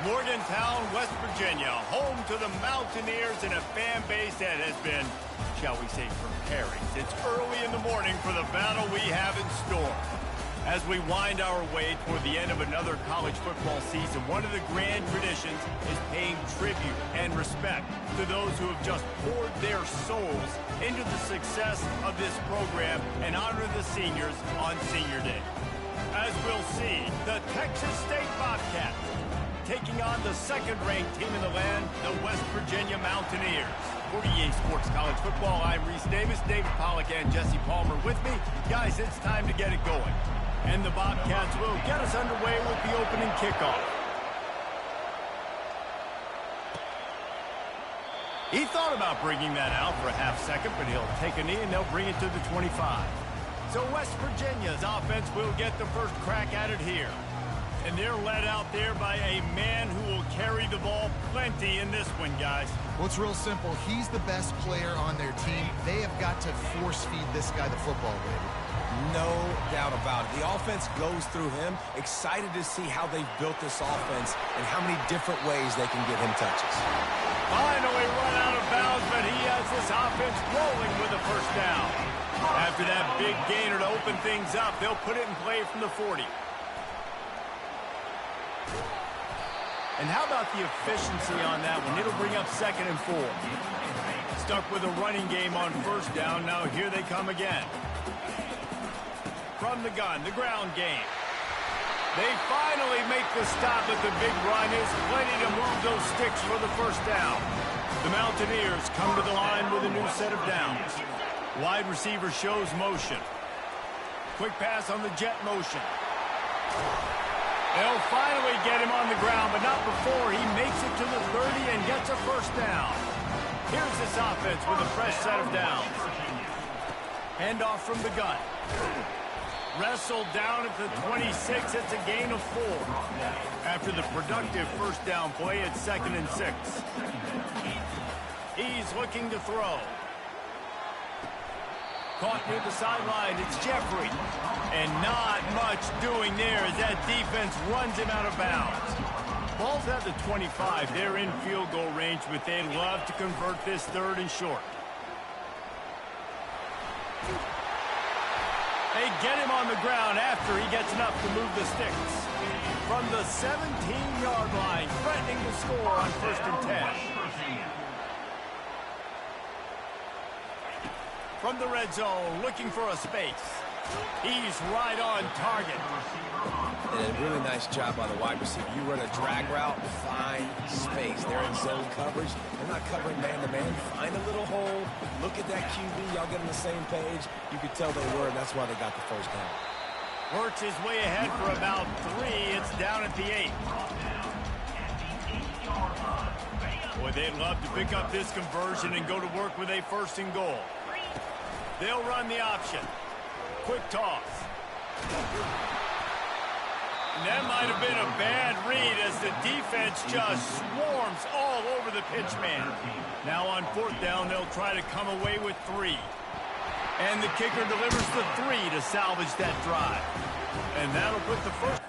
Morgantown, West Virginia, home to the Mountaineers and a fan base that has been, shall we say, preparing since early in the morning for the battle we have in store. As we wind our way toward the end of another college football season, one of the grand traditions is paying tribute and respect to those who have just poured their souls into the success of this program and honor the seniors on Senior Day. As we'll see, the Texas State Bobcats taking on the second-ranked team in the land, the West Virginia Mountaineers. For EA Sports College Football, I'm Reese Davis, David Pollack, and Jesse Palmer with me. Guys, it's time to get it going. And the Bobcats will get us underway with the opening kickoff. He thought about bringing that out for a half second, but he'll take a knee and they'll bring it to the 25. So West Virginia's offense will get the first crack at it here. And they're led out there by a man who will carry the ball plenty in this one, guys. Well, it's real simple. He's the best player on their team. They have got to force-feed this guy the football, baby. No doubt about it. The offense goes through him. Excited to see how they've built this offense and how many different ways they can get him touches. Finally run out of bounds, but he has this offense rolling with a first down. After that big gainer to open things up, they'll put it in play from the 40. And how about the efficiency on that one? It'll bring up 2nd and 4. Stuck with a running game on first down. Now here they come again. From the gun, the ground game. They finally make the stop, but the big run is plenty to move those sticks for the first down. The Mountaineers come to the line with a new set of downs. Wide receiver shows motion. Quick pass on the jet motion. They'll finally get him on the ground, but not before he makes it to the 30 and gets a first down. Here's this offense with a fresh set of downs. Handoff from the gun. Wrestled down at the 26. It's a gain of 4. After the productive first down play, it's 2nd and 6. He's looking to throw. Caught near the sideline, it's Jeffrey. And not much doing there as that defense runs him out of bounds. Ball's at the 25. They're in field goal range, but they'd love to convert this 3rd and short. They get him on the ground after he gets enough to move the sticks. From the 17-yard line, threatening to score on 1st and 10. From the red zone, looking for a space. He's right on target. And a really nice job by the wide receiver. You run a drag route, find space. They're in zone coverage. They're not covering man-to-man. Find a little hole. Look at that QB. Y'all get on the same page. You could tell they were, and that's why they got the first down. Works his way ahead for about 3. It's down at the 8. Boy, they'd love to pick up this conversion and go to work with a 1st and goal. They'll run the option. Quick toss. And that might have been a bad read as the defense just swarms all over the pitch man. Now on 4th down, they'll try to come away with 3. And the kicker delivers the 3 to salvage that drive. And that'll put the first.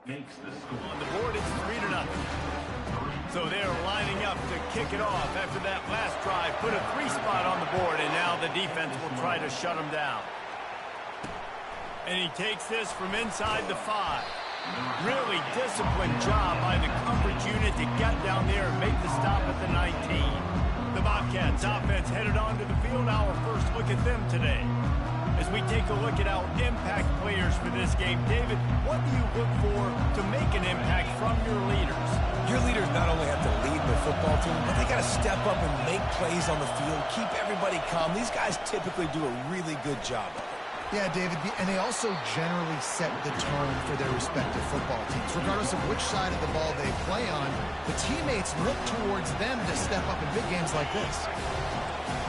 On the board, it's 3-0. So they're lining up to kick it off after that last drive. Put a 3 spot on the board, and now the defense will try to shut them down. And he takes this from inside the 5. Really disciplined job by the coverage unit to get down there and make the stop at the 19. The Bobcats offense headed onto the field. Our first look at them today. As we take a look at our impact players for this game, David, what do you look for to make an impact from your leaders? Your leaders not only have to lead the football team, but they got to step up and make plays on the field, keep everybody calm. These guys typically do a really good job of it. Yeah, David, and they also generally set the tone for their respective football teams. Regardless of which side of the ball they play on, the teammates look towards them to step up in big games like this.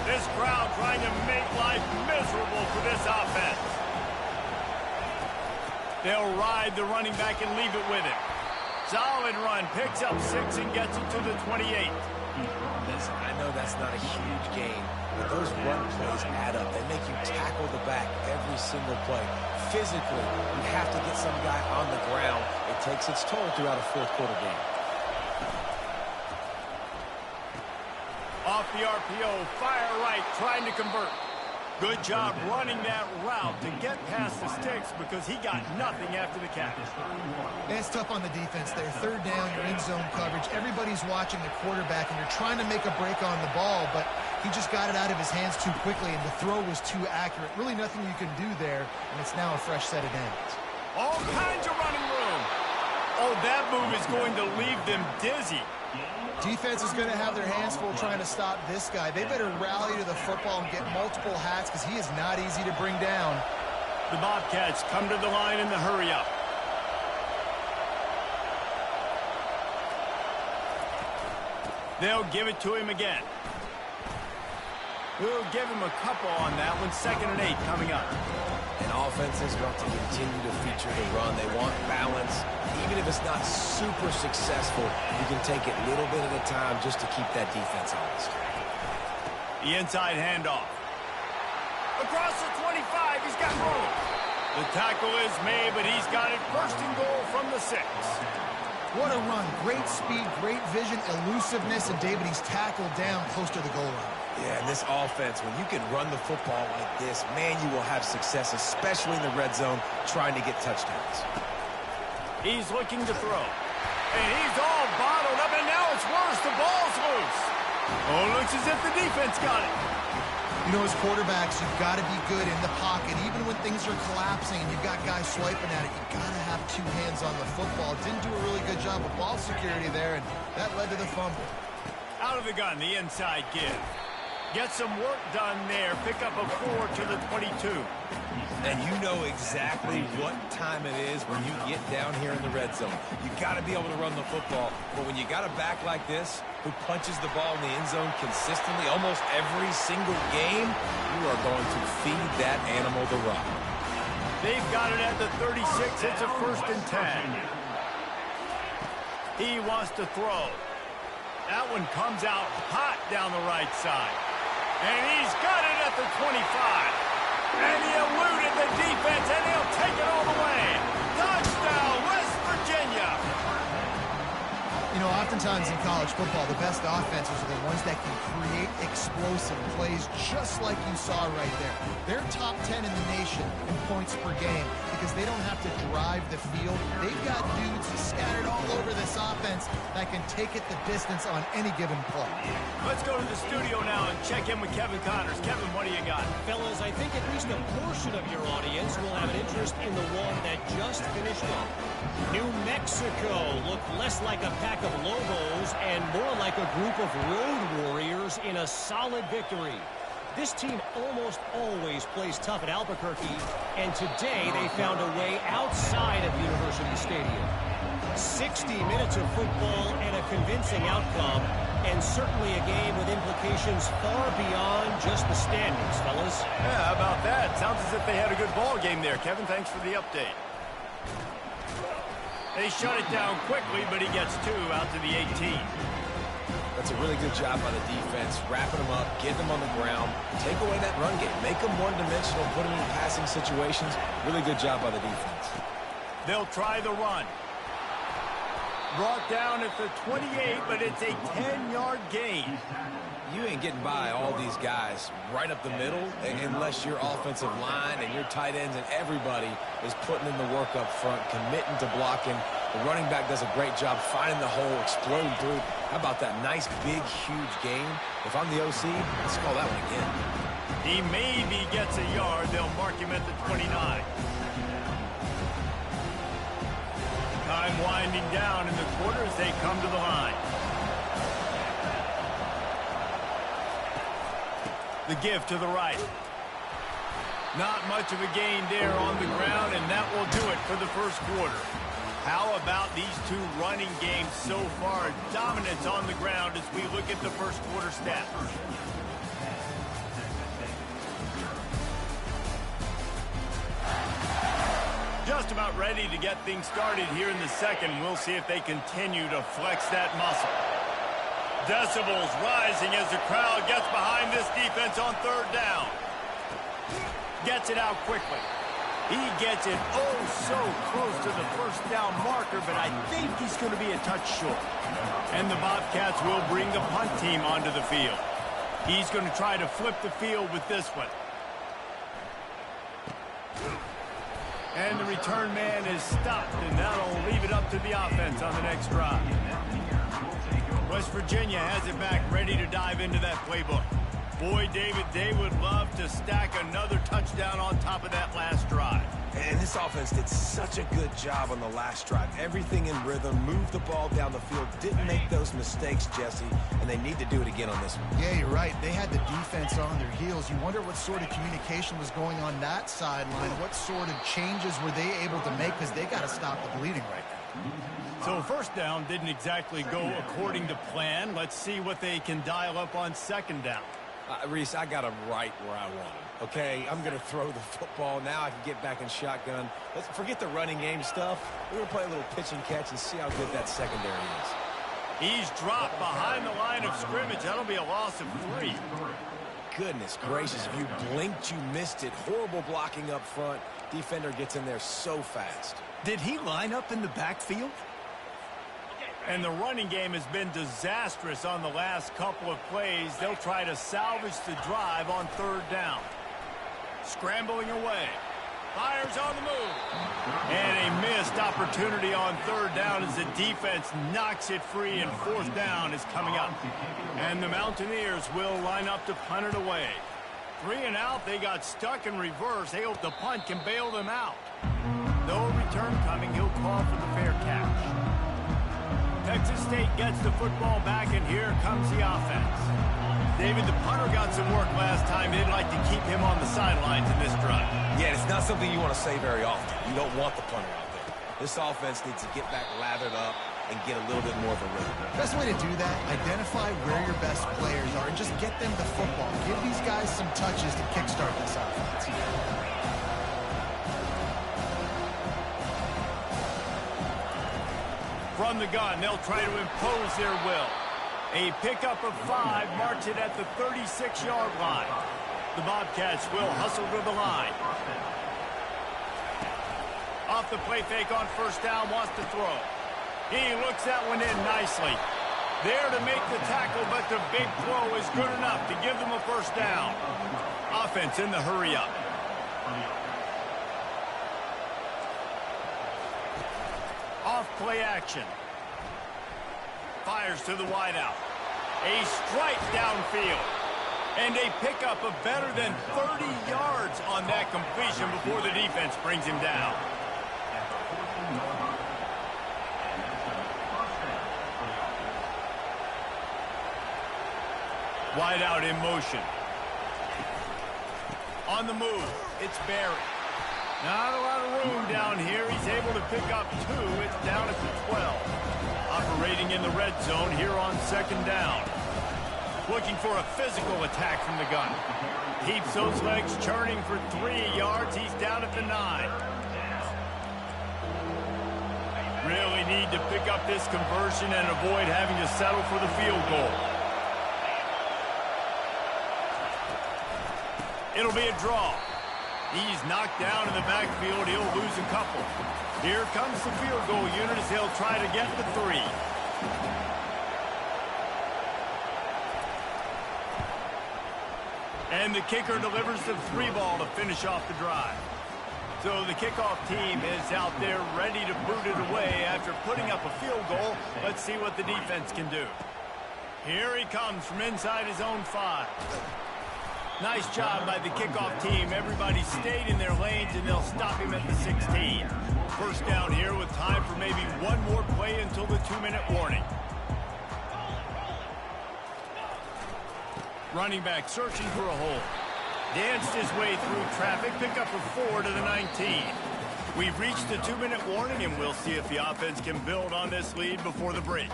This crowd trying to make life miserable for this offense. They'll ride the running back and leave it with him. Solid run, picks up 6 and gets it to the 28. Listen, I know that's not a huge gain, but those run plays add up. They make you tackle the back every single play. Physically, you have to get some guy on the ground. It takes its toll throughout a fourth-quarter game. Off the RPO, fire right, trying to convert. Good job running that route to get past the sticks because he got nothing after the catch. And it's tough on the defense there. Third down, you're in zone coverage. Everybody's watching the quarterback, and you're trying to make a break on the ball, but he just got it out of his hands too quickly, and the throw was too accurate. Really nothing you can do there, and it's now a fresh set of downs. All kinds of running room. Oh, that move is going to leave them dizzy. Defense is going to have their hands full trying to stop this guy. They better rally to the football and get multiple hats because he is not easy to bring down. The Bobcats come to the line in the hurry-up. They'll give it to him again. We'll give him a couple on that one. 2nd and 8 coming up. And offenses want to continue to feature the run. They want balance. Even if it's not super successful, you can take it little bit at a time just to keep that defense honest. The inside handoff. Across the 25, he's got room. The tackle is made, but he's got it 1st and goal from the 6. What a run. Great speed, great vision, elusiveness, and David, he's tackled down close to the goal line. Yeah, and this offense, when you can run the football like this, man, you will have success, especially in the red zone, trying to get touchdowns. He's looking to throw. And he's all bottled up, and now it's worse. The ball's loose. Oh, it looks as if the defense got it. You know, as quarterbacks, you've got to be good in the pocket. Even when things are collapsing and you've got guys swiping at it, you've got to have 2 hands on the football. Didn't do a really good job of ball security there, and that led to the fumble. Out of the gun, the inside give. Get some work done there. Pick up a 4 to the 22. And you know exactly what time it is when you get down here in the red zone. You got to be able to run the football. But when you got a back like this who punches the ball in the end zone consistently almost every single game, you are going to feed that animal the rock. They've got it at the 36. It's a 1st and 10. He wants to throw. That one comes out hot down the right side. And he's got it at the 25. And he eluded the defense, and he'll take it all the way. Touchdown, West Virginia. You know, oftentimes in college football, the best offenses are the ones that can create explosive plays just like you saw right there. They're top 10 in the nation in points per game because they don't have to drive the field. They've got dudes scattered all over this offense that can take it the distance on any given play. Let's go to the studio now and check in with Kevin Connors. Kevin, what do you got? Fellas, I think at least a portion of your audience will have an interest in the one that just finished up. New Mexico looked less like a pack of Lobos and more like a group of road warriors in a solid victory. This team almost always plays tough at Albuquerque, and today they found a way outside of University Stadium. 60 minutes of football and a convincing outcome, and certainly a game with implications far beyond just the standings, fellas. Yeah, how about that? Sounds as if they had a good ball game there. Kevin, thanks for the update. They shut it down quickly, but he gets 2 out to the 18. That's a really good job by the defense, wrapping them up, getting them on the ground, take away that run game, make them one-dimensional, put them in passing situations. Really good job by the defense. They'll try the run. Brought down at the 28, but it's a 10-yard gain. You ain't getting by all these guys right up the middle unless your offensive line and your tight ends and everybody is putting in the work up front, committing to blocking. The running back does a great job finding the hole, exploding through. How about that nice, big, huge gain? If I'm the OC, let's call that one again. He maybe gets a yard. They'll mark him at the 29. Time winding down in the quarter as they come to the line. The give to the right. Not much of a gain there on the ground, and that will do it for the first quarter. How about these two running games so far? Dominance on the ground as we look at the first quarter stats. Just about ready to get things started here in the second. We'll see if they continue to flex that muscle. Decibels rising as the crowd gets behind this defense on third down. Gets it out quickly. He gets it oh so close to the first down marker, but I think he's going to be a touch short. And the Bobcats will bring the punt team onto the field. He's going to try to flip the field with this one. And the return man is stopped, and that'll leave it up to the offense on the next drive. West Virginia has it back, ready to dive into that playbook. Boy, David, they would love to stack another touchdown on top of that last drive. And this offense did such a good job on the last drive. Everything in rhythm, moved the ball down the field, didn't make those mistakes, Jesse, and they need to do it again on this one. Yeah, you're right. They had the defense on their heels. You wonder what sort of communication was going on that sideline. What sort of changes were they able to make, because they got to stop the bleeding right now. So first down didn't exactly go according to plan. Let's see what they can dial up on second down. Reese, I got him right where I want him. Okay, I'm going to throw the football. Now I can get back in shotgun. Let's forget the running game stuff. We're going to play a little pitch and catch and see how good that secondary is. He's dropped behind the line of scrimmage. That'll be a loss of 3. Goodness gracious, if you blinked, you missed it. Horrible blocking up front. Defender gets in there so fast. Did he line up in the backfield? And the running game has been disastrous on the last couple of plays. They'll try to salvage the drive on third down. Scrambling away. Fires on the move. And a missed opportunity on third down as the defense knocks it free, and fourth down is coming up. And the Mountaineers will line up to punt it away. 3 and out. They got stuck in reverse. They hope the punt can bail them out. No return coming. He'll call for the fair catch. Texas State gets the football back, and here comes the offense. David, the punter got some work last time. They'd like to keep him on the sidelines in this drive. Yeah, it's not something you want to say very often. You don't want the punter out there. This offense needs to get back lathered up and get a little bit more of a rhythm. Best way to do that, identify where your best players are and just get them the football. Give these guys some touches to kickstart this offense. From the gun, they'll try to impose their will. A pickup of 5 marks it at the 36-yard line. The Bobcats will hustle to the line. Off the play fake on first down, wants to throw. He looks that one in nicely. There to make the tackle, but the big throw is good enough to give them a first down. Offense in the hurry up. Off play action. Fires to the wideout. A strike downfield. And a pickup of better than 30 yards on that completion before the defense brings him down. Wideout in motion. On the move. It's Barry. Not a lot of room down here. He's able to pick up 2. It's down at the 12. Operating in the red zone here on second down. Looking for a physical attack from the gun. Keeps those legs churning for 3 yards. He's down at the 9. Really need to pick up this conversion and avoid having to settle for the field goal. It'll be a draw. He's knocked down in the backfield. He'll lose a couple. Here comes the field goal unit as they'll try to get the 3. And the kicker delivers the 3 ball to finish off the drive. So the kickoff team is out there ready to boot it away after putting up a field goal. Let's see what the defense can do. Here he comes from inside his own 5. Nice job by the kickoff team. Everybody stayed in their lanes, and they'll stop him at the 16. First down here with time for maybe one more play until the 2-minute warning. Running back searching for a hole. Danced his way through traffic. Pick up a 4 to the 19. We've reached the 2-minute warning, and we'll see if the offense can build on this lead before the break.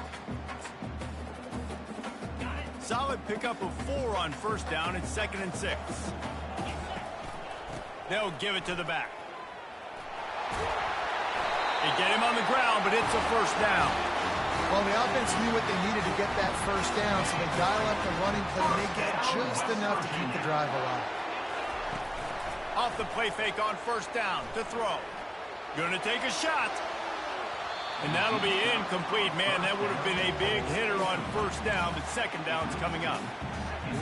Solid pickup of 4 on first down. It's 2nd and 6. They'll give it to the back. They get him on the ground, but it's a first down. Well, the offense knew what they needed to get that first down, so they dial up the running play, and they get just enough to keep the drive alive. Off the play fake on first down to throw. Gonna take a shot. And that'll be incomplete. Man, that would have been a big hitter on first down, but second down's coming up.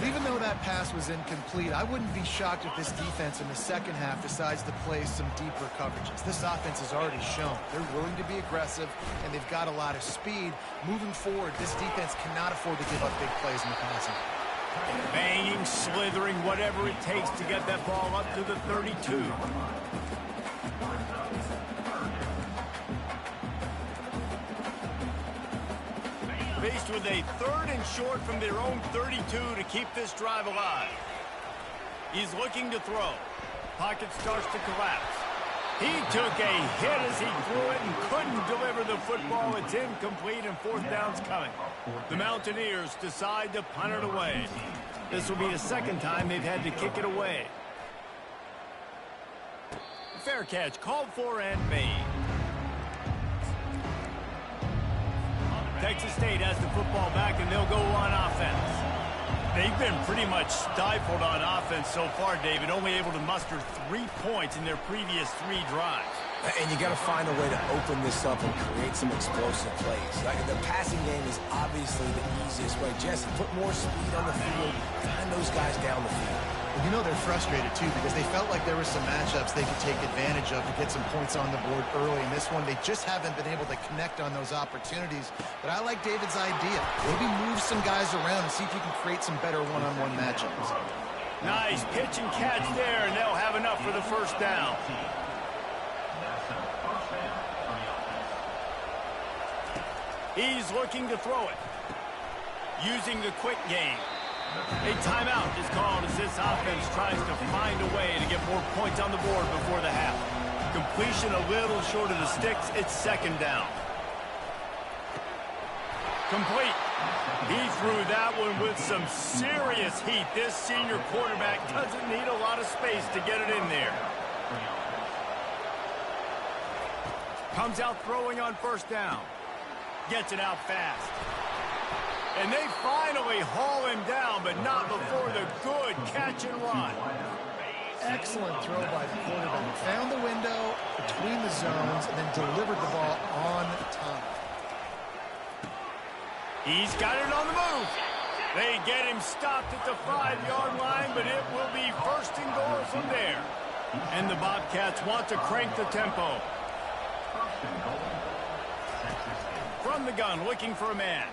Even though that pass was incomplete, I wouldn't be shocked if this defense in the second half decides to play some deeper coverages. This offense has already shown they're willing to be aggressive, and they've got a lot of speed. Moving forward, this defense cannot afford to give up big plays in the passing. Banging, slithering, whatever it takes to get that ball up to the 32. Faced with a 3rd and short from their own 32 to keep this drive alive. He's looking to throw. Pocket starts to collapse. He took a hit as he threw it and couldn't deliver the football. It's incomplete, and 4th down's coming. The Mountaineers decide to punt it away. This will be the 2nd time they've had to kick it away. Fair catch called for and made. Texas State has the football back, and they'll go on offense. They've been pretty much stifled on offense so far, David, only able to muster 3 points in their previous 3 drives. And you got to find a way to open this up and create some explosive plays. Like the passing game is obviously the easiest way. Jesse, put more speed on the field, find those guys down the field. Well, you know they're frustrated, too, because they felt like there were some matchups they could take advantage of to get some points on the board early. In this one, they just haven't been able to connect on those opportunities. But I like David's idea. Maybe move some guys around and see if you can create some better one-on-one matchups. Nice pitch and catch there, and they'll have enough for the first down. He's looking to throw it. Using the quick game. A timeout is called as this offense tries to find a way to get more points on the board before the half. Completion a little short of the sticks. It's 2nd down. Complete. He threw that one with some serious heat. This senior quarterback doesn't need a lot of space to get it in there. Comes out throwing on first down. Gets it out fast. And they finally haul him down, but not before the good catch and run. Excellent throw by the quarterback. Found the window between the zones and then delivered the ball on time. He's got it on the move. They get him stopped at the 5-yard line, but it will be 1st and goal from there. And the Bobcats want to crank the tempo. From the gun, looking for a man.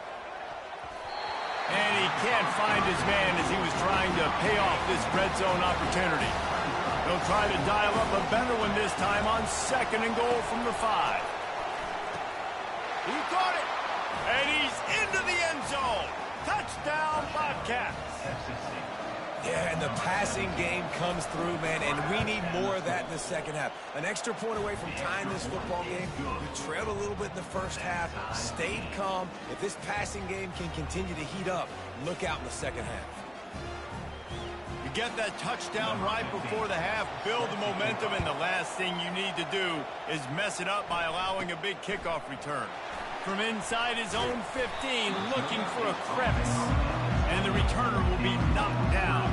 And he can't find his man as he was trying to pay off this red zone opportunity. They'll try to dial up a better one this time on 2nd and goal from the 5. He caught it, and he's into the end zone. Touchdown, Bobcats. Yeah, and the passing game comes through, man, and we need more of that in the second half. An extra point away from tying this football game. We trailed a little bit in the first half, stayed calm. If this passing game can continue to heat up, look out in the second half. You get that touchdown right before the half, build the momentum, and the last thing you need to do is mess it up by allowing a big kickoff return. From inside his own 15, looking for a crevice. And the returner will be knocked down.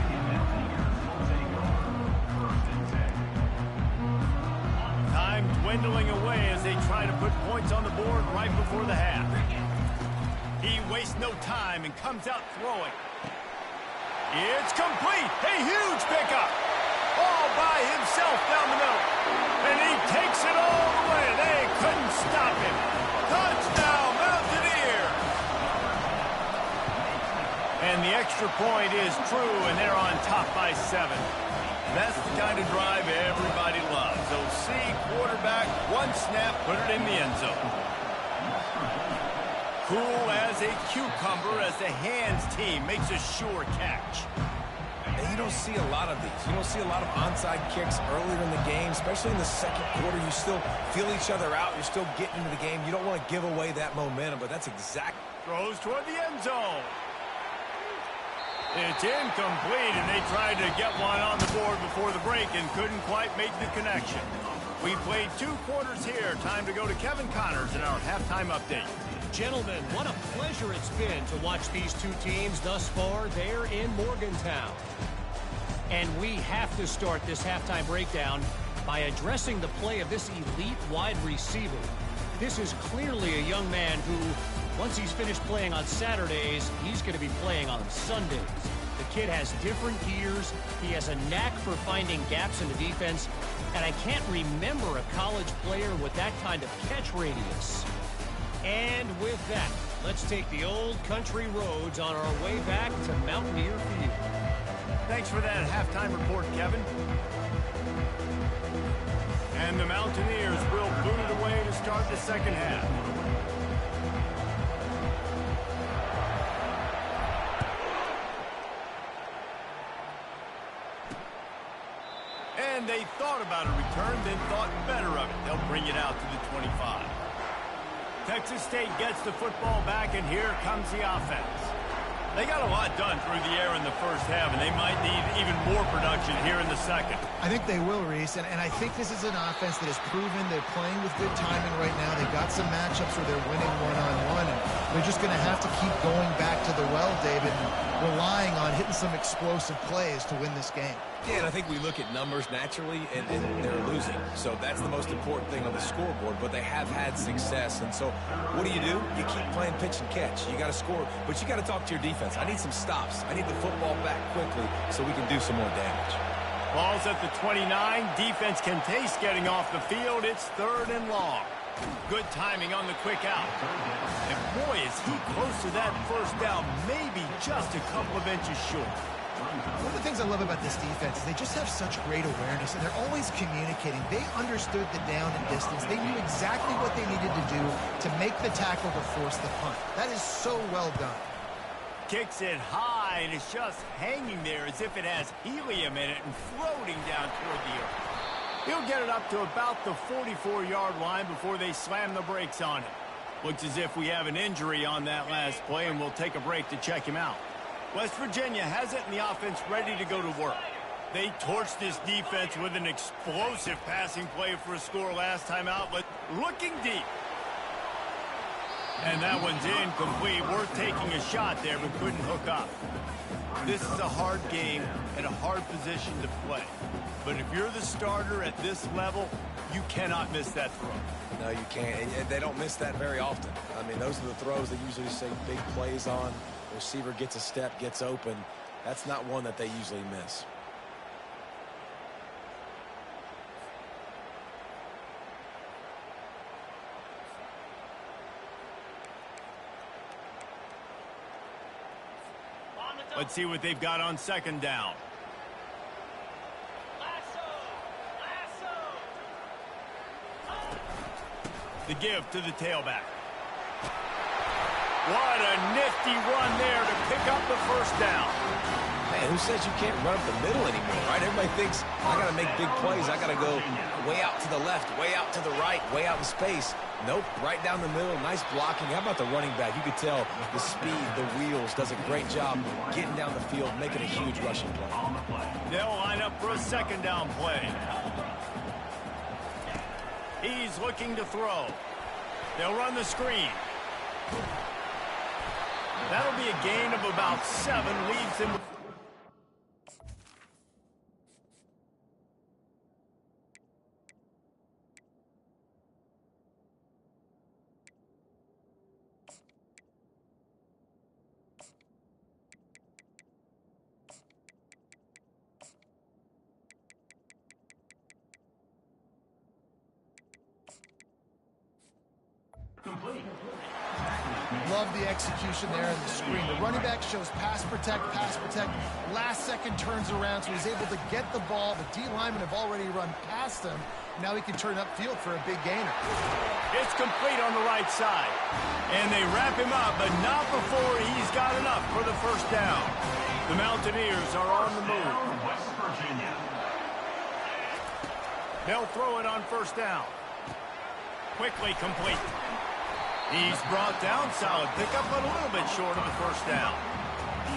dwindling away as they try to put points on the board right before the half. He wastes no time and comes out throwing. It's complete. A huge pickup. All by himself down the middle. And he takes it all the way. They couldn't stop him. Touchdown, Mountaineers! And the extra point is true, and they're on top by 7. That's the kind of drive everybody loves. OC, quarterback, one snap, put it in the end zone. Cool as a cucumber as the hands team makes a sure catch. And you don't see a lot of these. You don't see a lot of onside kicks earlier in the game, especially in the second quarter. You still feel each other out. You're still getting into the game. You don't want to give away that momentum, but that's exactly. Throws toward the end zone. It's incomplete, and they tried to get one on the board before the break and couldn't quite make the connection. We played 2 quarters here. Time to go to Kevin Connors in our halftime update. Gentlemen, what a pleasure it's been to watch these 2 teams thus far there in Morgantown. And we have to start this halftime breakdown by addressing the play of this elite wide receiver. This is clearly a young man who, once he's finished playing on Saturdays, he's going to be playing on Sundays. The kid has different gears. He has a knack for finding gaps in the defense. And I can't remember a college player with that kind of catch radius. And with that, let's take the old country roads on our way back to Mountaineer Field. Thanks for that halftime report, Kevin. And the Mountaineers will boot it away to start the second half. And they thought about a return, then thought better of it. They'll bring it out to the 25. Texas State gets the football back, and here comes the offense. They got a lot done through the air in the first half, and they might need even more production here in the second. I think they will, Reese, and I think this is an offense that has proven they're playing with good timing right now. They've got some matchups where they're winning one-on-one, and they're just going to have to keep going back to the well, David, and relying on hitting some explosive plays to win this game. Yeah, and I think we look at numbers naturally, and they're losing. So that's the most important thing on the scoreboard, but they have had success. And so what do? You keep playing pitch and catch. You got to score, but you got to talk to your defense. I need some stops. I need the football back quickly so we can do some more damage. Ball's at the 29. Defense can taste getting off the field. It's 3rd and long. Good timing on the quick out. And boy, is he close to that first down, maybe just a couple of inches short. One of the things I love about this defense is they just have such great awareness, and they're always communicating. They understood the down and distance. They knew exactly what they needed to do to make the tackle to force the punt. That is so well done. Kicks it high, and it's just hanging there as if it has helium in it and floating down toward the earth. He'll get it up to about the 44-yard line before they slam the brakes on it. Looks as if we have an injury on that last play, and we'll take a break to check him out. West Virginia has it, and the offense ready to go to work. They torched this defense with an explosive passing play for a score last time out, but looking deep. And that one's incomplete. Worth taking a shot there, but couldn't hook up. This is a hard game and a hard position to play. But if you're the starter at this level, you cannot miss that throw. No, you can't. And they don't miss that very often. I mean, those are the throws they usually say big plays on. The receiver gets a step, gets open. That's not one that they usually miss. Let's see what they've got on second down. The give to the tailback. What a nifty run there to pick up the first down. Man, who says you can't run up the middle anymore, right? Everybody thinks, I got to make big plays. I got to go way out to the left, way out to the right, way out in space. Nope, right down the middle. Nice blocking. How about the running back? You could tell the speed, the wheels, does a great job getting down the field, making a huge rushing play. They'll line up for a second down play. He's looking to throw. They'll run the screen. That'll be a gain of about 7, leads him. love the execution there in the screen. The running back shows pass protect. Last second turns around, so he's able to get the ball. The D linemen have already run past him. Now he can turn upfield for a big gainer. It's complete on the right side. And they wrap him up, but not before he's got enough for the first down. The Mountaineers are on the move. They'll throw it on first down. Quickly complete. He's brought down. Solid pickup, but a little bit short of the first down.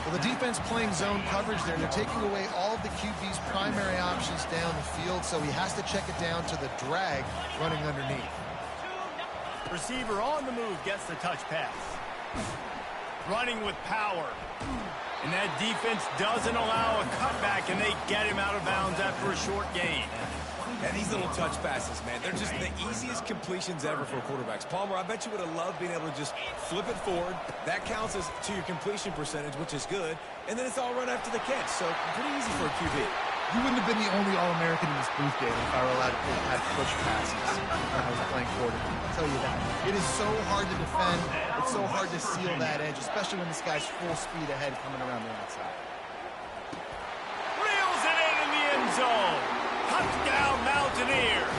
Well, the defense playing zone coverage there. They're taking away all of the QB's primary options down the field, so he has to check it down to the drag running underneath. Receiver on the move gets the touch pass. Running with power. And that defense doesn't allow a cutback, and they get him out of bounds after a short gain. And these little touch passes, man, they're just the easiest completions ever for quarterbacks. Palmer, I bet you would have loved being able to just flip it forward. That counts as to your completion percentage, which is good. And then it's all run after the catch, so pretty easy for a QB. You wouldn't have been the only All-American in this booth, David, if I were allowed to have push passes when I was playing quarterback. I'll tell you that. It is so hard to defend. It's so hard to seal that edge, especially when this guy's full speed ahead coming around the outside. Reels it in the end zone. Touchdown, Mountaineers.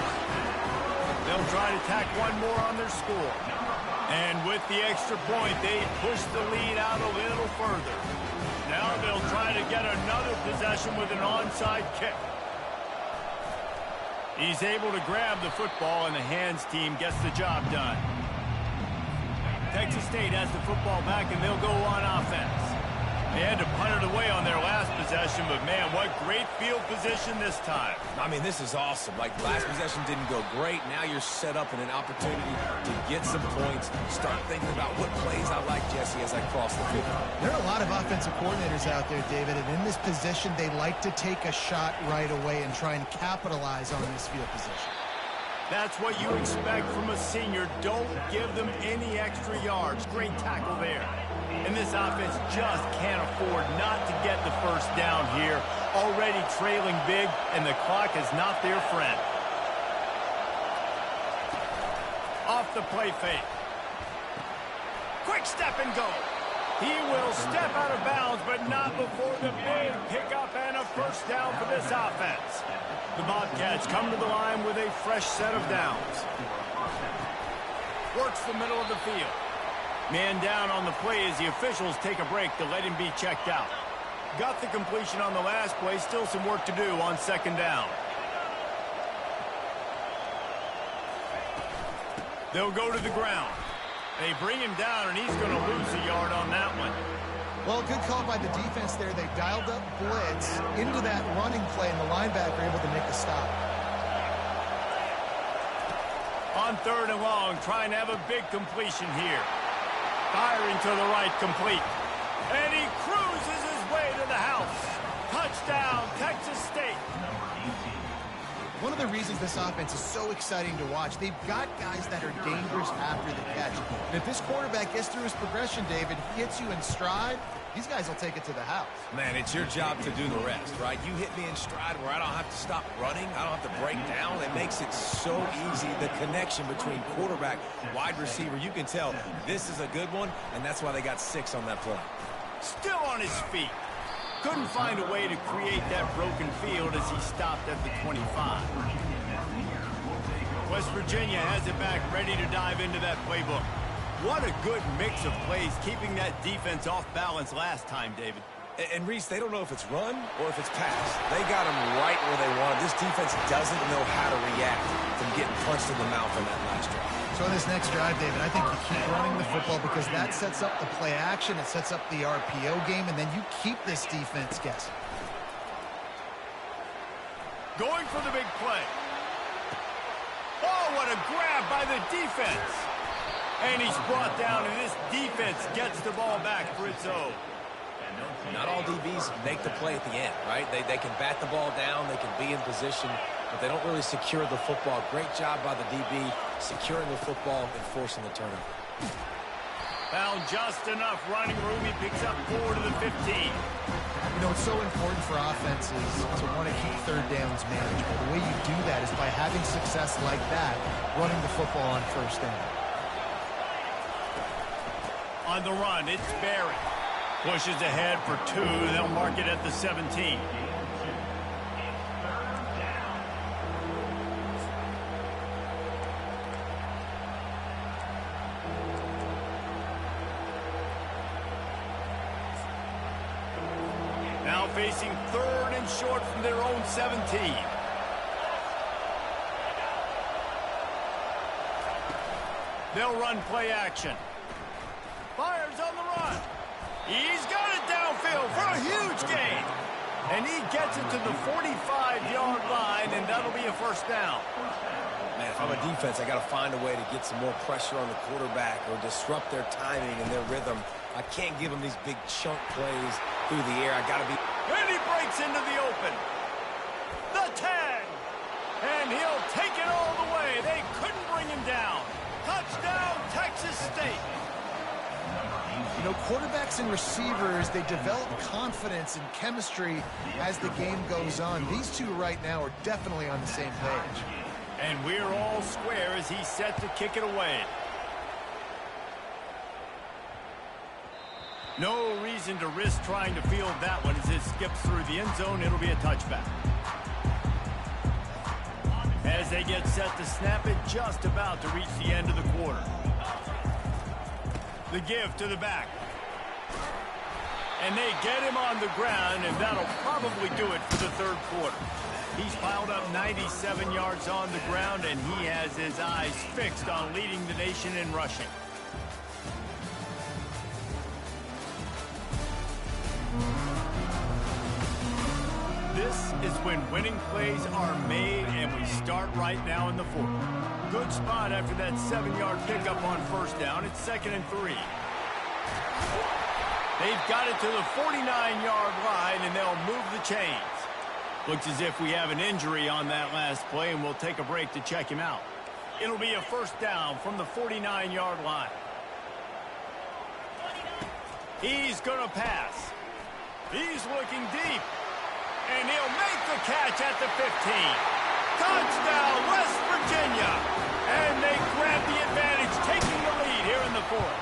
They'll try to tack one more on their score. And with the extra point, they push the lead out a little further. Now they'll try to get another possession with an onside kick. He's able to grab the football, and the hands team gets the job done. Texas State has the football back, and they'll go on offense. They had to punt it away on their last possession, but, man, what great field position this time. I mean, this is awesome. Like, last possession didn't go great. Now you're set up in an opportunity to get some points. Start thinking about what plays I like, Jesse, as I cross the field. There are a lot of offensive coordinators out there, David, and in this position, they like to take a shot right away and try and capitalize on this field position. That's what you expect from a senior. Don't give them any extra yards. Great tackle there. And this offense just can't afford not to get the first down here. Already trailing big, and the clock is not their friend. Off the play fake. Quick step and go. He will step out of bounds, but not before the big pickup and a first down for this offense. The Bobcats come to the line with a fresh set of downs. Works the middle of the field. Man down on the play as the officials take a break to let him be checked out. Got the completion on the last play. Still some work to do on second down. They'll go to the ground. They bring him down, and he's going to lose a yard on that one. Well, good call by the defense there. They dialed up blitz into that running play, and the linebacker able to make a stop. On third and long, trying to have a big completion here. Firing to the right, complete. And he cruises his way to the house. Touchdown, Texas State. One of the reasons this offense is so exciting to watch, they've got guys that are dangerous after the catch. And if this quarterback gets through his progression, David, hits you in stride, these guys will take it to the house. Man, it's your job to do the rest, right? You hit me in stride where I don't have to stop running. I don't have to break down. It makes it so easy. The connection between quarterback, wide receiver, you can tell this is a good one, and that's why they got 6 on that play. Still on his feet. Couldn't find a way to create that broken field as he stopped at the 25. West Virginia has it back, ready to dive into that playbook. What a good mix of plays, keeping that defense off balance last time, David. And Reese, they don't know if it's run or if it's pass. They got them right where they want. This defense doesn't know how to react from getting punched in the mouth on that last drive. So in this next drive, David, I think you keep running the football because that sets up the play action, it sets up the RPO game, and then you keep this defense guessing. Going for the big play. Oh, what a grab by the defense. And he's brought down, and this defense gets the ball back for its own. Not all DBs make the play at the end, right? They can bat the ball down, they can be in position, but they don't really secure the football. Great job by the DB securing the football and forcing the turnover. Found just enough running room. He picks up 4 to the 15. You know, it's so important for offenses to want to keep third downs manageable. The way you do that is by having success like that, running the football on first down. On the run, it's Barry. Pushes ahead for 2. They'll mark it at the 17. Now facing 3rd and short from their own 17. They'll run play action. Fires on the run. He's got it downfield for a huge gain. And he gets it to the 45-yard line, and that'll be a first down. Man, if I'm a defense, I got to find a way to get some more pressure on the quarterback or disrupt their timing and their rhythm. I can't give them these big chunk plays through the air. I got to be... And he breaks into the open. The 10. And he'll take it all the way. They couldn't bring him down. Touchdown, Texas State. You know, quarterbacks and receivers, they develop confidence and chemistry as the game goes on. These two right now are definitely on the same page. And we're all square as he's set to kick it away. No reason to risk trying to field that one as it skips through the end zone. It'll be a touchback. As they get set to snap it, just about to reach the end of the quarter. The give to the back. And they get him on the ground, and that'll probably do it for the 3rd quarter. He's piled up 97 yards on the ground, and he has his eyes fixed on leading the nation in rushing. This is when winning plays are made, and we start right now in the 4th. Good spot after that 7-yard pickup on first down. It's 2nd and 3. They've got it to the 49-yard line, and they'll move the chains. Looks as if we have an injury on that last play, and we'll take a break to check him out. It'll be a first down from the 49-yard line. He's going to pass. He's looking deep. And he'll make the catch at the 15. Touchdown, West Virginia. And they grab the advantage, taking the lead here in the 4th.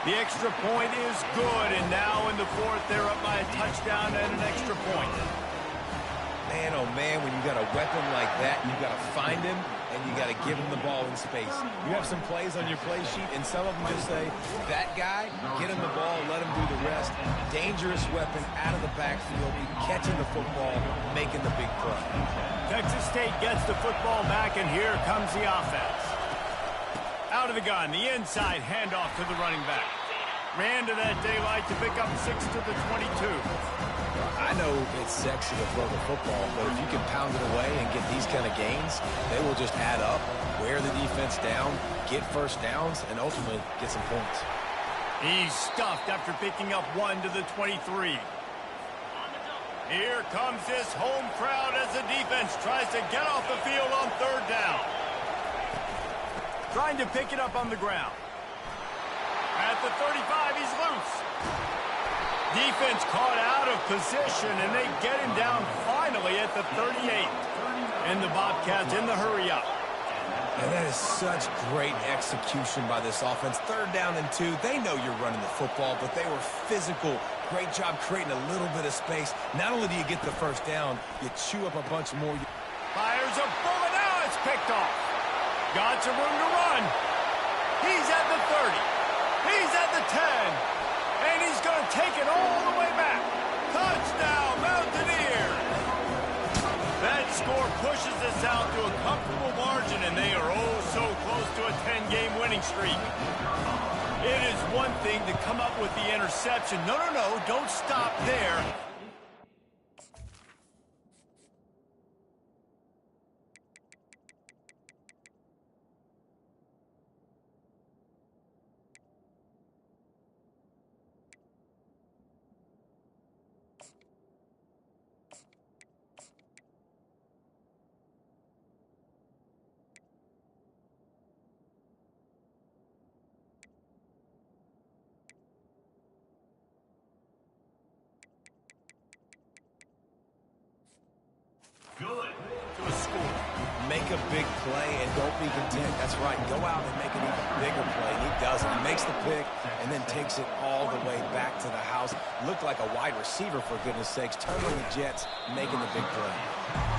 The extra point is good, and now in the 4th, they're up by a touchdown and an extra point. Man, oh man, when you got a weapon like that, you got to find him, and you got to give him the ball in space. You have some plays on your play sheet, and some of them just say, that guy, get him the ball, let him do the rest. Dangerous weapon out of the backfield, catching the football, making the big play. Texas State gets the football back, and here comes the offense. Out of the gun, the inside handoff to the running back. Ran to that daylight to pick up 6 to the 22. I know it's sexy to throw the football, but if you can pound it away and get these kind of gains, they will just add up, wear the defense down, get first downs, and ultimately get some points. He's stuffed after picking up 1 to the 23. Here comes this home crowd as the defense tries to get off the field on 3rd down. Trying to pick it up on the ground. At the 35, he's loose. Defense caught out of position, and they get him down finally at the 38. And the Bobcats in the hurry up. And that is such great execution by this offense. 3rd down and 2. They know you're running the football, but they were physical. Great job creating a little bit of space. Not only do you get the first down, you chew up a bunch more. Fires a bullet. Now it's picked off. Got some room to run. He's at the 30. He's at the 10. And he's going to take it all the way back. Touchdown, Mountaineers. That score pushes us out to a comfortable margin, and they are oh so close to a 10-game winning streak. It is one thing to come up with the interception. No, don't stop there. Make a big play and don't be content. That's right. Go out and make an even bigger play. And he does it. He makes the pick and then takes it all the way back to the house. Looked like a wide receiver, for goodness sakes. Turning the Jets, making the big play.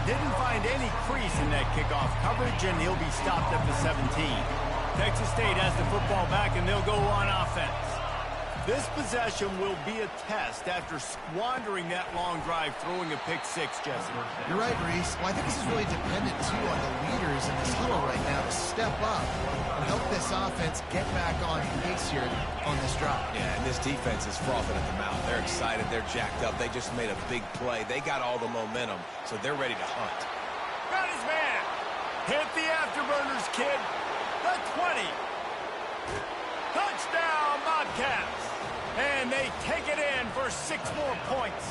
Didn't find any crease in that kickoff coverage, and he'll be stopped at the 17. Texas State has the football back, and they'll go on offense. This possession will be a test after squandering that long drive, throwing a pick six, Jesse. You're right, Reese. Well, I think this is really dependent, too, on the leaders in this huddle right now to step up and help this offense get back on pace here on this drive. Yeah, and this defense is frothing at the mouth. They're excited. They're jacked up. They just made a big play. They got all the momentum, so they're ready to hunt. Got his man. Hit the afterburners, kid. The 20. Touchdown, Bobcats. And they take it in for 6 more points.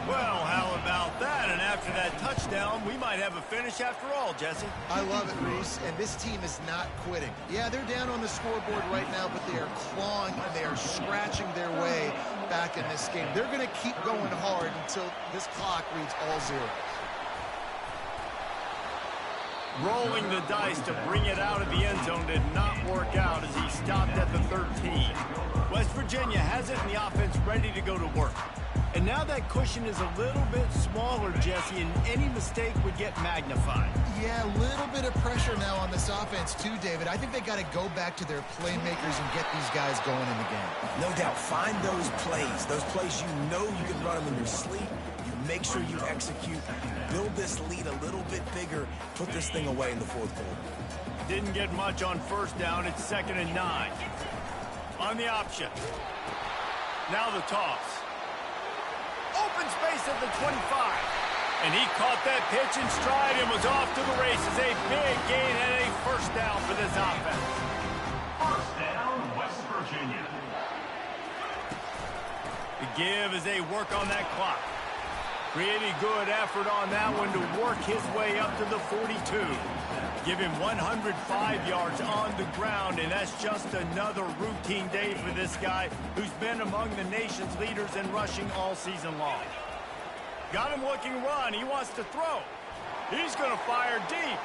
Well, how about that? And after that touchdown, we might have a finish after all, Jesse. I love it, Reese. And this team is not quitting. Yeah, they're down on the scoreboard right now, but they are clawing and they are scratching their way back in this game. They're going to keep going hard until this clock reads all zeros. Rolling the dice to bring it out of the end zone did not work out as he stopped at the 13. West Virginia has it and the offense ready to go to work. And now that cushion is a little bit smaller, Jesse, and any mistake would get magnified. Yeah, a little bit of pressure now on this offense too, David. I think they got to go back to their playmakers and get these guys going in the game. No doubt. Find those plays you know you can run them in your sleep. Make sure you execute, build this lead a little bit bigger, put this thing away in the fourth quarter. Didn't get much on first down. It's 2nd and 9. On the option. Now the toss. Open space at the 25. And he caught that pitch in stride and was off to the races. A big gain and a first down for this offense. First down, West Virginia. The give as they work on that clock. Pretty good effort on that one to work his way up to the 42. Give him 105 yards on the ground, and that's just another routine day for this guy who's been among the nation's leaders in rushing all season long. Got him looking run. He wants to throw. He's going to fire deep.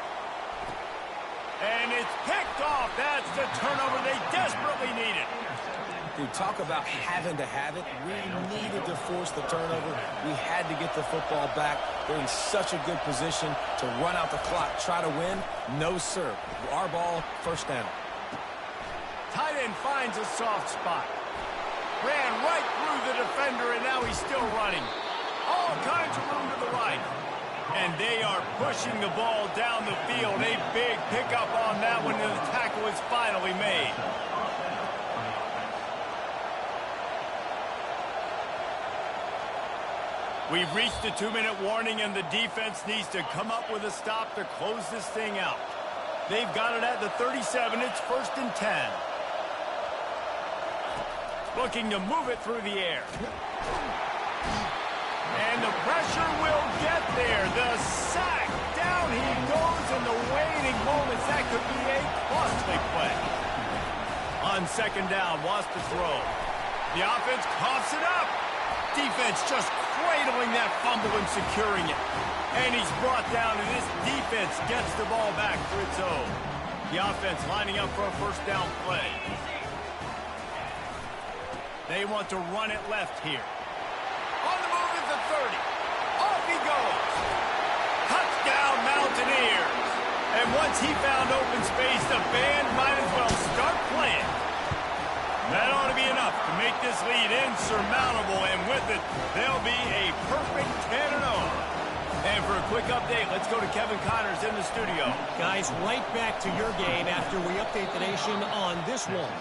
And it's picked off. That's the turnover they desperately needed. Dude, talk about having to have it. We needed to force the turnover. We had to get the football back. They're in such a good position to run out the clock, try to win. No, sir. Our ball, first down. Tight end finds a soft spot. Ran right through the defender, and now he's still running. All kinds of room to the right. And they are pushing the ball down the field. A big pickup on that one, and the tackle is finally made. We've reached the 2-minute warning, and the defense needs to come up with a stop to close this thing out. They've got it at the 37. It's 1st and 10. Looking to move it through the air. And the pressure will get there. The sack. Down he goes in the waning moments. That could be a costly play. On 2nd down, wants to throw. The offense coughs it up. Defense just cradling that fumble and securing it. And he's brought down, and this defense gets the ball back for its own. The offense lining up for a first down play. They want to run it left here. On the move at the 30. Off he goes. Touchdown, Mountaineers. And once he found open space, the band might as well start playing. That ought to be enough to make this lead insurmountable, and with it, they'll be a perfect 10-0. And for a quick update, let's go to Kevin Connors in the studio. Guys, right back to your game after we update the nation on this one.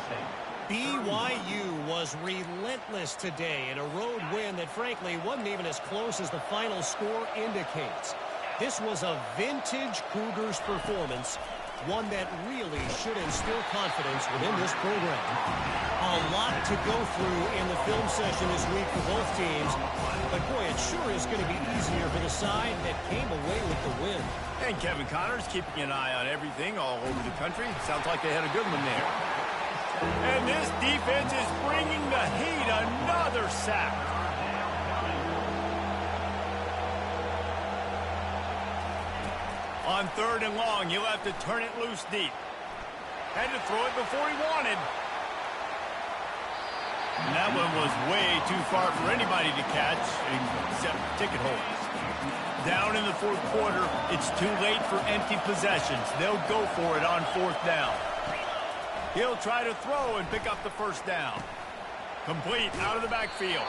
BYU was relentless today in a road win that, frankly, wasn't even as close as the final score indicates. This was a vintage Cougars performance, one that really should instill confidence within this program. A lot to go through in the film session this week for both teams, but boy, it sure is going to be easier for the side that came away with the win. And Kevin Connors keeping an eye on everything all over the country. Sounds like they had a good one there. And this defense is bringing the heat. Another sack. On 3rd and long, he'll have to turn it loose deep. Had to throw it before he wanted. And that one was way too far for anybody to catch, except ticket holders. Down in the 4th quarter, it's too late for empty possessions. They'll go for it on 4th down. He'll try to throw and pick up the 1st down. Complete out of the backfield.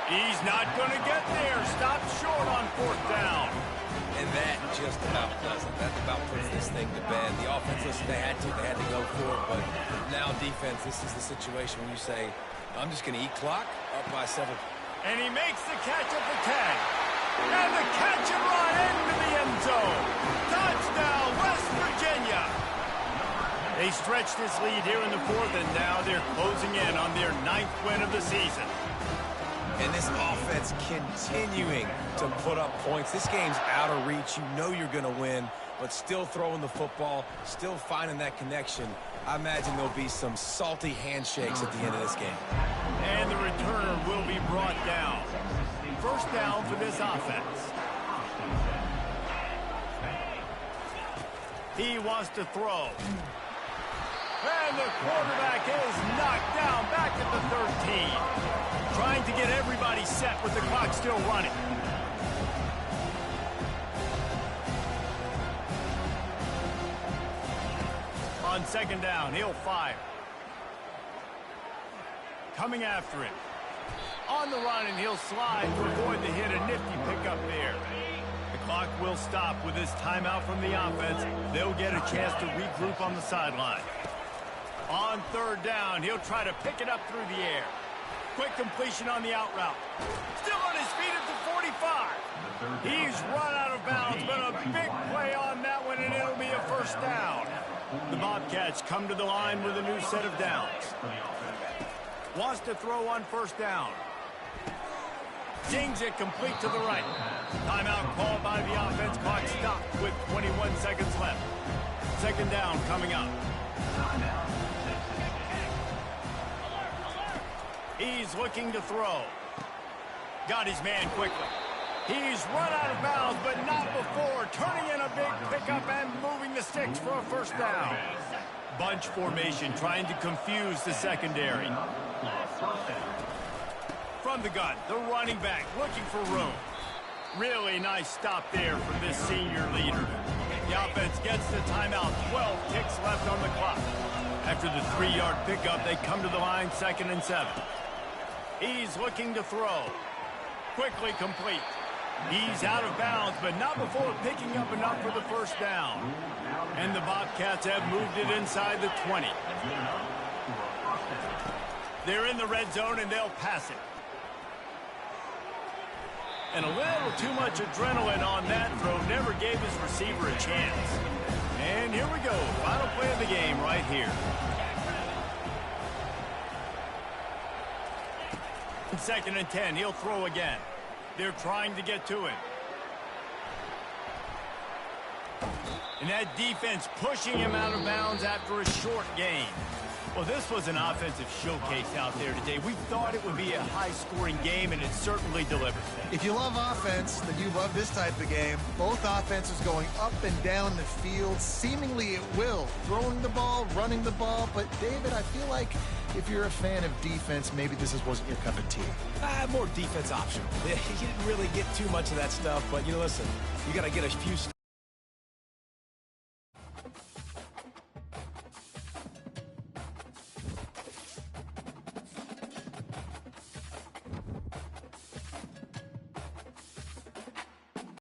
He's not going to get there. Stopped short on 4th down. And that just about does it. That about puts this thing to bed. The offense, listen, they had to go for it. But now defense, this is the situation when you say, I'm just going to eat clock up by 7. And he makes the catch at the 10. And the catch and run into the end zone. Touchdown, West Virginia. They stretched this lead here in the 4th, and now they're closing in on their 9th win of the season. And this offense continuing to put up points. This game's out of reach. You know you're going to win, but still throwing the football, still finding that connection. I imagine there'll be some salty handshakes at the end of this game. And the returner will be brought down. 1st down for this offense. He wants to throw. And the quarterback is knocked down back at the 13. Trying to get everybody set with the clock still running. On 2nd down, he'll fire. Coming after him. On the run, and he'll slide to avoid the hit. A nifty pickup there. The clock will stop with this timeout from the offense. They'll get a chance to regroup on the sideline. On 3rd down, he'll try to pick it up through the air. Quick completion on the out route. Still on his feet at the 45. He's run out of bounds, but a big play on that one, and it'll be a 1st down. The Bobcats come to the line with a new set of downs. Wants to throw on 1st down. Dings it complete to the right. Timeout called by the offense. Clock stopped with 21 seconds left. 2nd down coming up. He's looking to throw. Got his man quickly. He's run out of bounds, but not before. Turning in a big pickup and moving the sticks for a 1st down. Bunch formation trying to confuse the secondary. From the gun, the running back looking for room. Really nice stop there from this senior leader. The offense gets the timeout. 12 ticks left on the clock. After the 3-yard pickup, they come to the line 2nd and 7. He's looking to throw. Quickly complete. He's out of bounds, but not before picking up enough for the 1st down. And the Bobcats have moved it inside the 20. They're in the red zone, and they'll pass it. And a little too much adrenaline on that throw. Never gave his receiver a chance. And here we go. Final play of the game right here. 2nd and 10. He'll throw again. They're trying to get to him. And that defense pushing him out of bounds after a short gain. Well, this was an offensive showcase out there today. We thought it would be a high-scoring game, and it certainly delivered. If you love offense, then you love this type of game. Both offenses going up and down the field, seemingly at will. Throwing the ball, running the ball. But, David, I feel like if you're a fan of defense, maybe this wasn't your cup of tea. More defense optional. You didn't really get too much of that stuff, but, listen, you got to get a few...